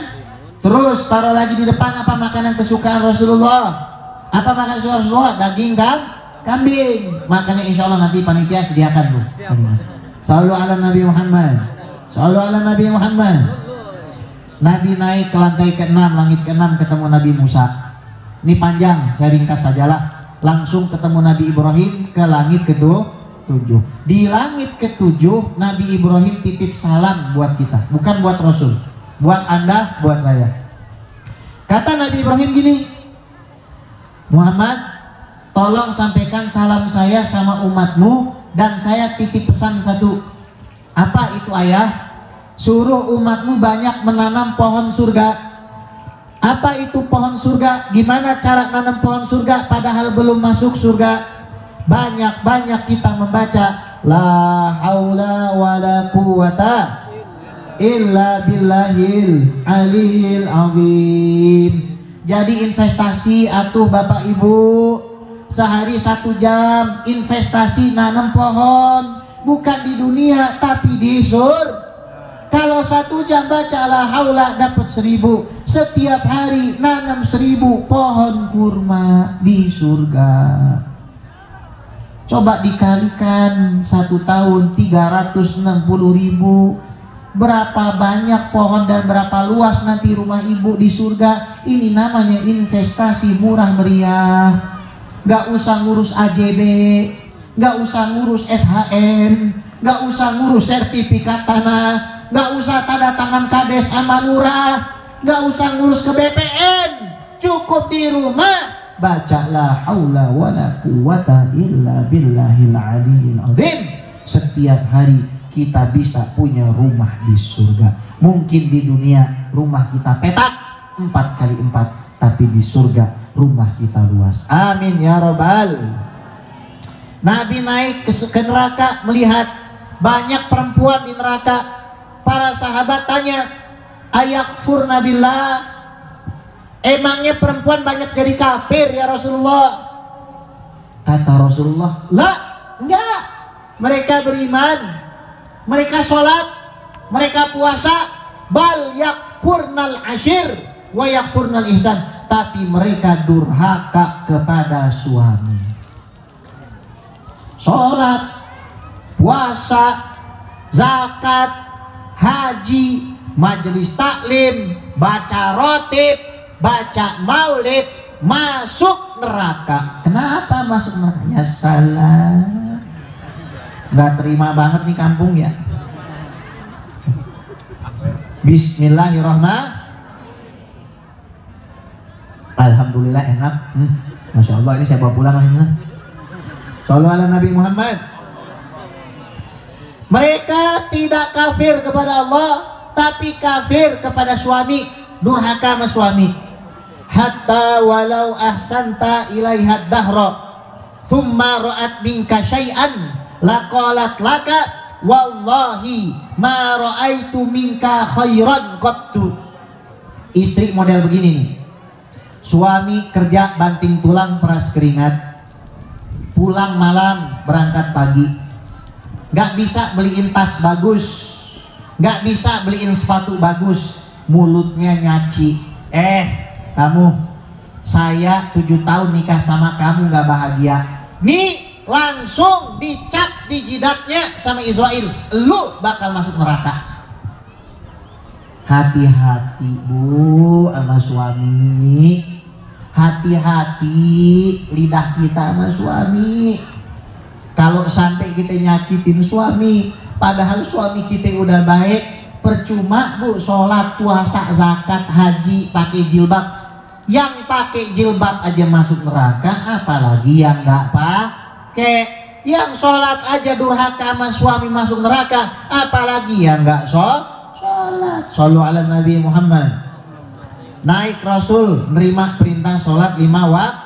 Terus taruh lagi di depan apa makanan kesukaan Rasulullah? Apa makanan kesukaan Rasulullah? Daging kambing. Makanya insya Allah nanti panitia sediakan tuh. Sallu ala Nabi Muhammad. Sallu ala Nabi Muhammad. Nabi naik ke lantai ke-6, langit ke-6 ketemu Nabi Musa. Ini panjang, saya ringkas sajalah. Langsung ketemu Nabi Ibrahim ke langit ke-7. Di langit ke-7 Nabi Ibrahim titip salam buat kita, bukan buat Rasul, buat Anda, buat saya. Kata Nabi Ibrahim gini, Muhammad, tolong sampaikan salam saya sama umatmu, dan saya titip pesan satu. Apa itu ayah? Suruh umatmu banyak menanam pohon surga. Apa itu pohon surga? Gimana cara nanam pohon surga padahal belum masuk surga? Banyak-banyak kita membaca la haula wala quwata illa billahil aliyil azim. Jadi investasi atuh Bapak Ibu, sehari 1 jam investasi nanam pohon, bukan di dunia tapi di surga. Kalau 1 jam baca la haula dapat 1000, setiap hari nanam 1000 pohon kurma di surga. Coba dikalikan 1 tahun 360.000, berapa banyak pohon dan berapa luas nanti rumah ibu di surga. Ini namanya investasi murah meriah. Gak usah ngurus AJB, gak usah ngurus SHN, gak usah ngurus sertifikat tanah, gak usah tanda tangan kades sama lurah, gak usah ngurus ke BPN. Cukup di rumah baca la haula wala quwata illa billahil aliyil azim. Setiap hari kita bisa punya rumah di surga. Mungkin di dunia rumah kita petak 4x4, tapi di surga rumah kita luas. Amin ya robbal. Nabi naik ke neraka, melihat banyak perempuan di neraka. Para sahabat tanya, ayakfurna billah, emangnya perempuan banyak jadi kafir ya Rasulullah? Kata Rasulullah, lah, enggak. Mereka beriman, mereka sholat, mereka puasa, bal yakfurnal ashir wa yakfurnal ihsan. tapi mereka durhaka kepada suami. Sholat, puasa, zakat, haji, majelis taklim, baca rotib, baca maulid, masuk neraka. Kenapa masuk neraka? Ya salah, nggak terima banget nih kampung ya. Bismillahirrahmanirrahim. Alhamdulillah enak. Masya Allah, ini saya bawa pulang lah ini. Shallallahu ala Nabi Muhammad. Mereka tidak kafir kepada Allah, tapi kafir kepada suami, durhaka sama suami. Hatta walau ahsanta ilaiha dahra thumma ra'at minka syai'an laqalat laka wallahi ma ra'aitu minka khairan qattu. Istri model begini nih. Suami kerja banting tulang peras keringat, pulang malam berangkat pagi, gak bisa beliin tas bagus, gak bisa beliin sepatu bagus, mulutnya nyaci. Kamu, saya 7 tahun nikah sama kamu gak bahagia, nih langsung dicap di jidatnya sama Israel, lu bakal masuk neraka. Hati-hati bu sama suami, hati-hati lidah kita sama suami. Kalau sampai kita nyakitin suami, padahal suami kita udah baik, percuma bu sholat, puasa, zakat, haji, pakai jilbab. Yang pakai jilbab aja masuk neraka, apalagi yang nggak pakai. Yang sholat aja durhaka sama suami masuk neraka, apalagi yang nggak sholat. Shallu ala Nabi Muhammad. Naik Rasul nerima perintah sholat 5 waktu,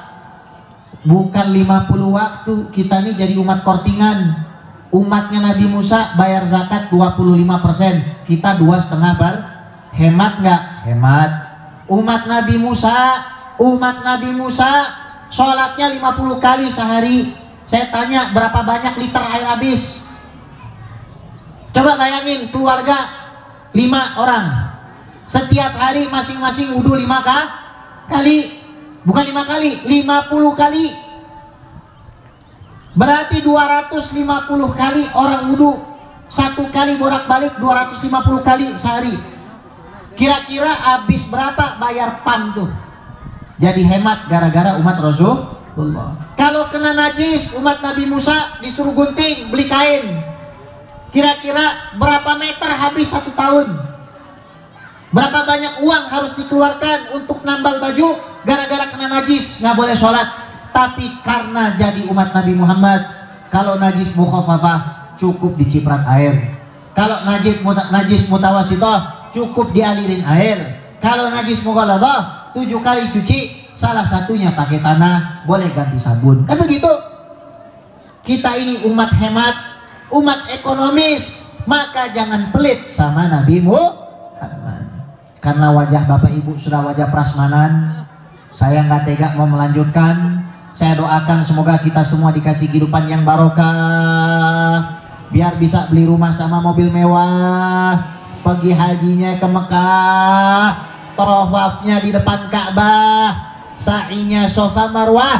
bukan 50 waktu. Kita nih jadi umat kortingan. Umatnya Nabi Musa bayar zakat 25%, kita 2,5%. Hemat nggak? Hemat. Umat Nabi Musa sholatnya 50 kali sehari. Saya tanya berapa banyak liter air habis? Coba bayangin keluarga 5 orang, setiap hari masing-masing wudhu 5 kali, bukan 5 kali, 50 kali. Berarti 250 kali orang wudhu, 1 kali bolak-balik 250 kali sehari. Kira-kira habis berapa bayar PAM tuh? Jadi hemat gara-gara umat Rasulullah. Kalau kena najis, umat Nabi Musa disuruh gunting, beli kain. Kira-kira berapa meter habis 1 tahun? Berapa banyak uang harus dikeluarkan untuk nambal baju gara-gara kena najis, nggak boleh sholat. Tapi karena jadi umat Nabi Muhammad, kalau najis mukhafafah cukup diciprat air. Kalau najis mutawasithah cukup dialirin air. Kalau najis mughaladhah 7 kali cuci, salah satunya pakai tanah, boleh ganti sabun. Kan begitu. Kita ini umat hemat, umat ekonomis, maka jangan pelit sama Nabi Muhammad. Karena wajah Bapak Ibu sudah wajah prasmanan, saya nggak tega mau melanjutkan. Saya doakan semoga kita semua dikasih kehidupan yang barokah, biar bisa beli rumah sama mobil mewah, pergi hajinya ke Mekah, tawafnya di depan Ka'bah, sa'inya Safa Marwah,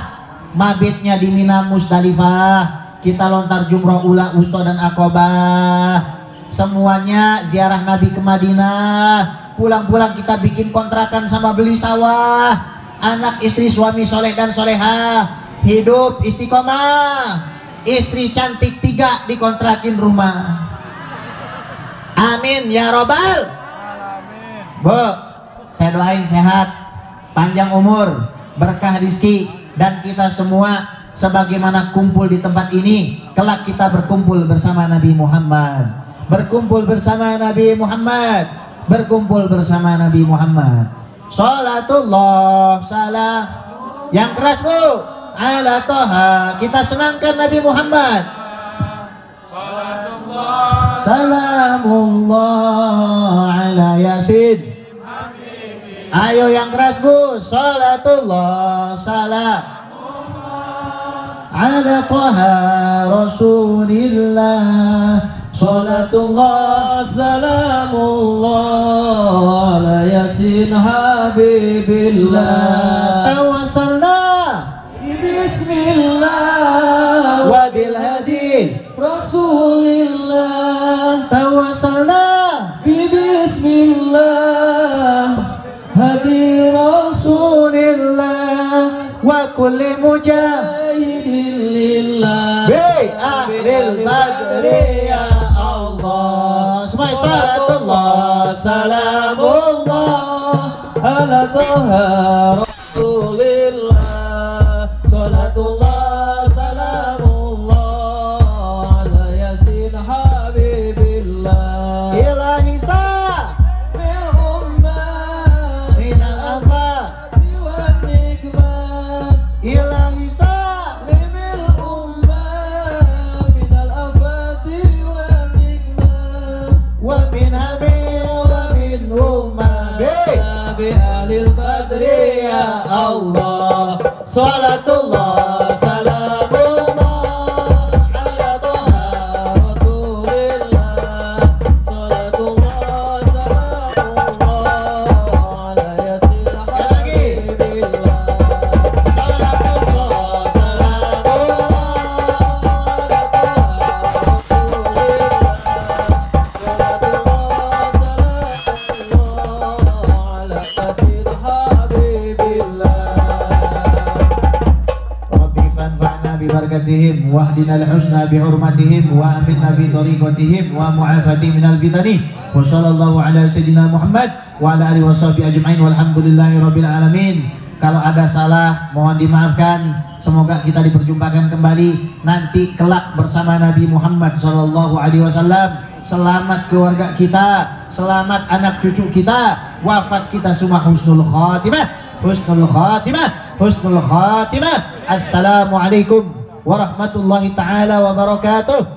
mabitnya di Mina Musdalifah, kita lontar jumrah ula, wusta dan Aqabah, semuanya ziarah Nabi ke Madinah. Pulang-pulang kita bikin kontrakan sama beli sawah, anak istri suami soleh dan soleha, hidup istiqomah, istri cantik 3 dikontrakin rumah. Amin ya robbal alamin. Bu, saya doain sehat, panjang umur, berkah rizki, dan kita semua sebagaimana kumpul di tempat ini, kelak kita berkumpul bersama Nabi Muhammad, berkumpul bersama Nabi Muhammad, berkumpul bersama Nabi Muhammad. Salatullah salam yang keras bu ala Toha, kita senangkan Nabi Muhammad. Salatullah salamullah ala Yasin. Ayo yang keras bu, salatullah salam ala Toha Rasulillah. Salatullah salamullah ala yasin habibillah. Tawassalna Bismillah wa bil hadi Rasulillah. Tawassalna Bismillah hadi Rasulillah wa kulli mujahidin lillah bi ahlil badri ya Allah. Semua salatullah salamullah ala toha Rasulillah. salatullah salamullah ala yasin habibillah. ilahi sa bil ummah minal afat wan nikmat. ilahi sa bil ummah minal afati wan nikmat. wa min habi wa min umma bi alil badri ya Allah. Salatullah salamullah ala toha Rasulillah. Salatullah salamullah ala yasin habibillah. salatullah salamullah ala yasin habibillah. Rabbi fanfa'na bibarakatihim wahdina al-husna bihurmatihim wa aminna fi tariqatihim wa mu'afati minal fitani wa sallallahu ala sayyidina Muhammad wa ala alihi wa sahbihi ajma'in walhamdulillahi rabbil alamin. Kalau ada salah mohon dimaafkan. Semoga kita diperjumpakan kembali nanti kelak bersama Nabi Muhammad sallallahu alaihi wasallam. Selamat keluarga kita, selamat anak cucu kita, wafat kita semua husnul khatimah, husnul khatimah, husnul khatimah. Assalamualaikum warahmatullahi taala wabarakatuh.